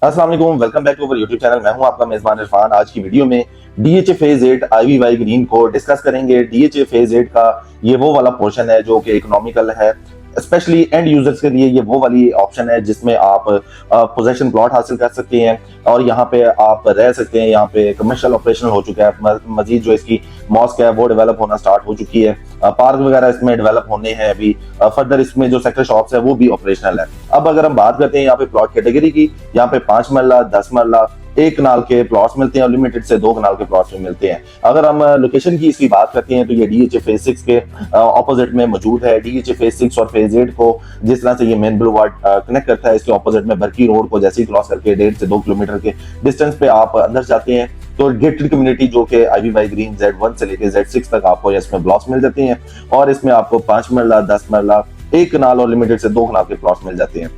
अस्सलाम वालेकुम, welcome back to our YouTube channel. मैं हूं आपका मेजबान इरफान। आज की वीडियो में डीएचए फेज 8 आईवीवाई ग्रीन को डिस्कस करेंगे। डीएचए फेज 8 का ये वो वाला पोर्शन है जो कि इकोनॉमिकल है, स्पेशली एंड यूजर्स के लिए। ये वो वाली ऑप्शन है जिसमें आप पोजेशन प्लॉट हासिल कर सकते हैं और यहाँ पे आप रह सकते हैं। यहाँ पे कमर्शियल ऑपरेशन हो चुका है, मजीद जो इसकी मॉस्क है वो डेवलप होना स्टार्ट हो चुकी है। पार्क वगैरह इसमें डेवलप होने हैं अभी। फर्दर इसमें जो सेक्टर शॉप्स है वो भी ऑपरेशनल है। अब अगर हम बात करते हैं यहाँ पे प्लॉट कैटेगरी की, यहाँ पे 5 मरला, 10 मरला, 1 कनाल के प्लॉट्स मिलते हैं और लिमिटेड से 2 कनाल के प्लॉट्स में मिलते हैं। अगर हम लोकेशन की इसकी बात करते हैं तो ये डीएचए फेज 6 के ऑपोजिट में मौजूद है। डीएचए फेज 6 और फेज 8 को जिस तरह से ये मेन बुलवार्ड कनेक्ट करता है, इसके ऑपोजिट में बरकी रोड को जैसे ही क्रॉस करके 1.5 से 2 किलोमीटर के डिस्टेंस पे आप अंदर जाते हैं तो गेटेड कम्युनिटी जो कि आईवीवाई ग्रीन Z1 से लेकर Z6 तक आपको इसमें ब्लॉक्स मिल जाते हैं और इसमें आपको 5 मरला, 10 मरला, 1 कनाल और लिमिटेड से 2 कनाल के प्लॉट्स मिल जाते हैं।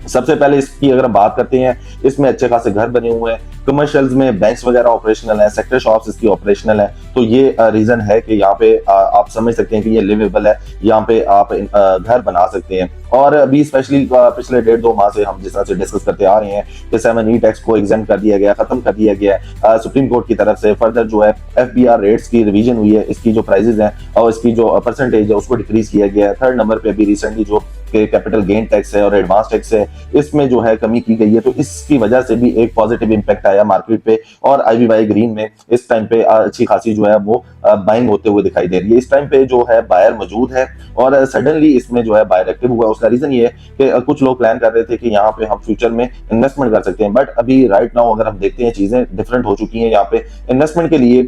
सबसे पहले इसकी अगर हम बात करते हैं, इसमें अच्छे खासे घर बने हुए हैं, कमर्शियल्स में बैंक्स वगैरह ऑपरेशनल है, सेक्टर शॉप्स इसकी ऑपरेशनल है। तो ये रीजन है कि यहाँ पे आप समझ सकते हैं कि ये लिवेबल है, यहाँ पे आप घर बना सकते हैं। और अभी स्पेशली पिछले 1.5-2 माह से हम जिस तरह से डिस्कस करते आ रहे हैं कि 7E टैक्स को एग्जेंट कर दिया गया, खत्म कर दिया गया है सुप्रीम कोर्ट की तरफ से। फर्दर जो है FBR रेट्स की रिवीजन हुई है, इसकी जो प्राइजेस हैं और इसकी जो परसेंटेज है उसको डिक्रीज किया गया है। 3rd नंबर पे अभी रिसेंटली जो कैपिटल गेन टैक्स है और एडवांस टैक्स है इसमें जो है कमी की गई है। तो इसकी वजह से भी एक पॉजिटिव इंपैक्ट आया मार्केट पे और आईवीवाई ग्रीन में इस टाइम पे अच्छी खासी जो है वो बाइंग होते हुए दिखाई दे रही है। इस टाइम पे जो है बायर मौजूद है और सडनली इसमें जो है बायर एक्टिव हुआ। उसका रीजन ये है कि कुछ लोग प्लान कर रहे थे कि यहाँ पे हम फ्यूचर में इन्वेस्टमेंट कर सकते हैं, बट अभी राइट नाउ अगर हम देखते हैं चीजें डिफरेंट हो चुकी हैं। यहाँ पे इन्वेस्टमेंट के लिए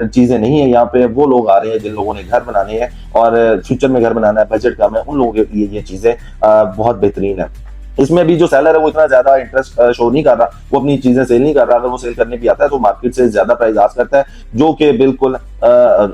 चीजें नहीं है। यहाँ पे वो लोग आ रहे हैं जिन लोगों ने घर बनाने हैं और फ्यूचर में घर बनाना है, बजट कम है, उन लोगों के लिए ये चीजें बहुत बेहतरीन है। इसमें भी जो सेलर है वो इतना ज्यादा इंटरेस्ट शो नहीं कर रहा, वो अपनी चीजें सेल नहीं कर रहा। अगर वो सेल करने भी आता है तो मार्केट से ज्यादा प्राइस आस्क करता है जो कि बिल्कुल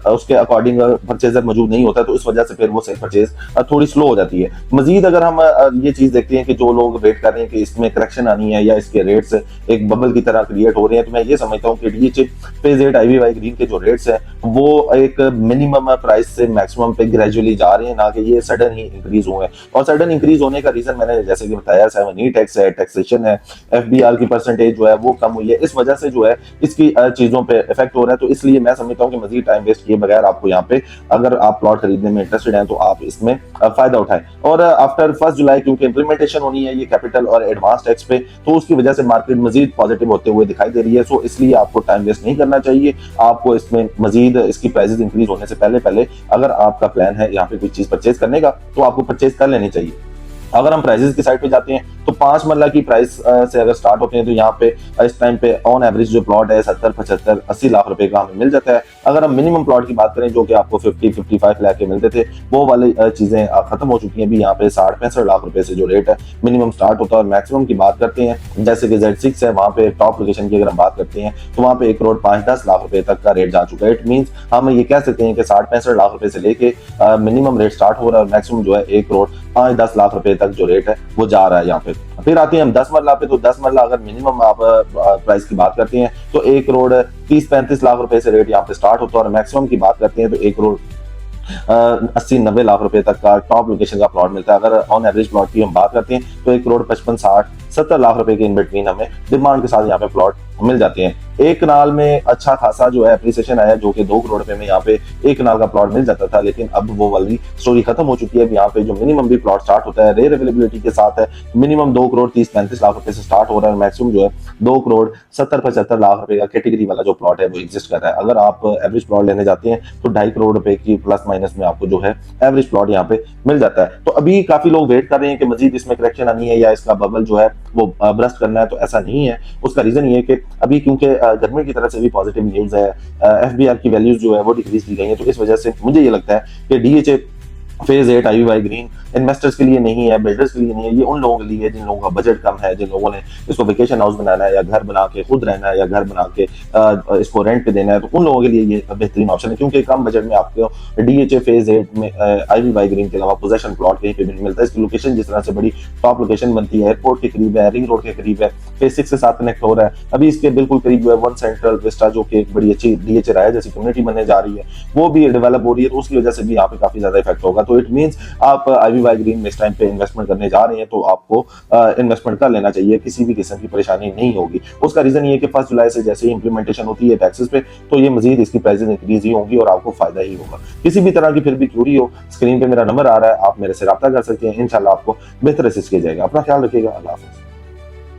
उसके अकॉर्डिंग परचेजर मौजूद नहीं होता है, तो इस वजह से फिर वो सेल परचेज थोड़ी स्लो हो जाती है। मजीद अगर हम ये चीज देखते हैं कि जो लोग वेट कर रहे हैं कि इसमें करेक्शन आनी है या इसके रेट्स एक बबल की तरह क्रिएट हो रहे हैं, तो मैं ये समझता हूँ कि डीएचए फेज 8 आईवीवाई ग्रीन के जो रेट्स है वो एक मिनिमम प्राइस से मैक्सिमम पे ग्रेजुअली जा रहे हैं, ना कि ये सडन ही इंक्रीज हुए हैं। और सडन इंक्रीज होने का रीजन मैंने जैसे कि बताया 7E टैक्स है, टैक्सेशन है, FBR की परसेंटेज जो है वो कम हुई है, इस वजह से जो है इसकी चीजों पे इफेक्ट हो रहा है। तो इसलिए मैं समझता हूँ कि मजीद टाइम वेस्ट किए बगैर आपको यहाँ पे अगर आप प्लॉट खरीदने में इंटरेस्टेड हैं तो आप इसमें फायदा उठाएं। और आफ्टर 1 जुलाई क्योंकि इंप्लीमेंटेशन होनी है ये कैपिटल और एडवांस टैक्स पे, तो उसकी वजह से मार्केट मजीद पॉजिटिव होते हुए दिखाई दे रही है। सो इसलिए आपको टाइम वेस्ट नहीं करना चाहिए। आपको इसमें मजीद इसकी प्राइसेस इंक्रीज होने से पहले अगर आपका प्लान है यहाँ पे कोई चीज परचेज करने का तो आपको परचेज कर लेनी चाहिए। अगर हम प्राइसेस की साइड पे जाते हैं तो 5 मरला की प्राइस से अगर स्टार्ट होते हैं तो यहाँ पे इस टाइम पे ऑन एवरेज जो प्लॉट है 70, 75, 80 लाख रुपए का हमें मिल जाता है। अगर हम मिनिमम प्लॉट की बात करें जो कि आपको 50, 55 लाख के मिलते थे, वो वाली चीजें खत्म हो चुकी हैं। अभी यहाँ पे 60, 65 लाख रुपए से जो रेट है मिनिमम स्टार्ट होता है। और मैक्सिमम की बात करते हैं जैसे कि Z6 है, वहाँ पे टॉप लोकेशन की अगर हम बात करते हैं तो वहाँ पे 1 करोड़ 5-10 लाख रुपए तक का रेट जा चुका है। इट मीन हम ये कह सकते हैं कि 60-65 लाख रुपए से लेके मिनिमम रेट स्टार्ट हो रहा है और मैक्सिमम जो है 1 करोड़ 5-10 लाख रुपए तक जो रेट है वो जा रहा है यहाँ पे। फिर आते हैं हम 10 मरला पे, तो 10 मरला अगर मिनिमम आप प्राइस की बात करते हैं तो 1 करोड़ 30-35 लाख रुपए से रेट यहाँ पे स्टार्ट होता है और मैक्सिमम की बात करते हैं तो 1 करोड़ 80-90 लाख रुपए तक का टॉप लोकेशन का प्लॉट मिलता है। अगर ऑन एवरेज प्लॉट की हम बात करते हैं तो 1 करोड़ 55-60-70 लाख रुपए के इन बिटवीन हमें डिमांड के साथ यहाँ पे प्लॉट मिल जाते हैं। 1 कनाल में अच्छा खासा जो है एप्रिसिएशन आया जो कि 2 करोड़ रुपए में यहाँ पे 1 कनाल का प्लॉट मिल जाता था, लेकिन अब वो वाली स्टोरी खत्म हो चुकी है। यहाँ पे जो मिनिमम भी प्लॉट स्टार्ट होता है रेयर अवेलेबिलिटी के साथ है, मिनिमम 2 करोड़ 30-35 लाख रुपए से स्टार्ट हो रहा है, मैक्सिमम जो है 2 करोड़ 70-75 लाख रुपए का कैटेगरी वाला जो प्लॉट है वो एग्जिस्ट कर रहा है। अगर आप एवरेज प्लॉट लेने जाते हैं तो 2.5 करोड़ रुपए की प्लस माइनस में आपको जो है एवरेज प्लॉट यहाँ पे मिल जाता है। तो अभी काफी लोग वेट कर रहे हैं कि मजीद इसमें करेक्शन आनी है या इसका बबल जो है वो ब्रस्ट करना है, तो ऐसा नहीं है। उसका रीजन ये है कि अभी क्योंकि गवर्नमेंट की तरफ से भी पॉजिटिव न्यूज है, FBR की वैल्यूज जो है वो डिक्रीज की गई है, तो इस वजह से मुझे ये लगता है कि DHA phase 8 IVY green investors के लिए नहीं है, बिल्डर्स के लिए नहीं है, ये उन लोगों के लिए है जिन लोगों का बजट कम है, जिन लोगों ने इसको वेकेशन हाउस बनाना है या घर बना के खुद रहना है या घर बना के इसको रेंट पे देना है, तो उन लोगों के लिए ये बेहतरीन ऑप्शन है। क्योंकि कम बजट में आपको डीएचए फेज 8 में आईवीवाई ग्रीन के अलावा पोजेशन प्लॉट कहीं पे भी नहीं मिलता है। इसकी लोकेशन जिस तरह से बड़ी टॉप लोकेशन बनती है, एयरपोर्ट के करीब है, रिंग रोड के करीब है, फेज 6 के साथ कनेक्ट हो रहा है। अभी इसके बिल्कुल करीब जो है वन सेंट्रल विस्टा जो कि एक बड़ी अच्छी डीएचए राय जैसी कम्युनिटी बनने जा रही है वो भी डेवलप हो रही है, तो उसकी वजह से भी यहाँ पे काफी ज्यादा इफेक्ट होगा। तो इट मींस आप IVY ग्रीन में इस टाइम पे इन्वेस्टमेंट करने जा रहे हैं तो आपको इन्वेस्टमेंट कर लेना चाहिए, किसी भी किस्म की परेशानी नहीं होगी। उसका रीजन ये है कि 1 जुलाई से जैसे ही इंप्लीमेंटेशन होती है टैक्सेस पे, तो ये मजीद इसकी प्राइसेस इंक्रीज ही होंगी और आपको फायदा ही होगा। किसी भी तरह की फिर भी क्यूरी हो, स्क्रीन पे मेरा नंबर आ रहा है, आप मेरे से रब्ता कर सकते हैं, इंशाल्लाह आपको बेहतर असिस्ट किया जाएगा। अपना ख्याल रखिएगा, अल्लाह हाफ़िज़।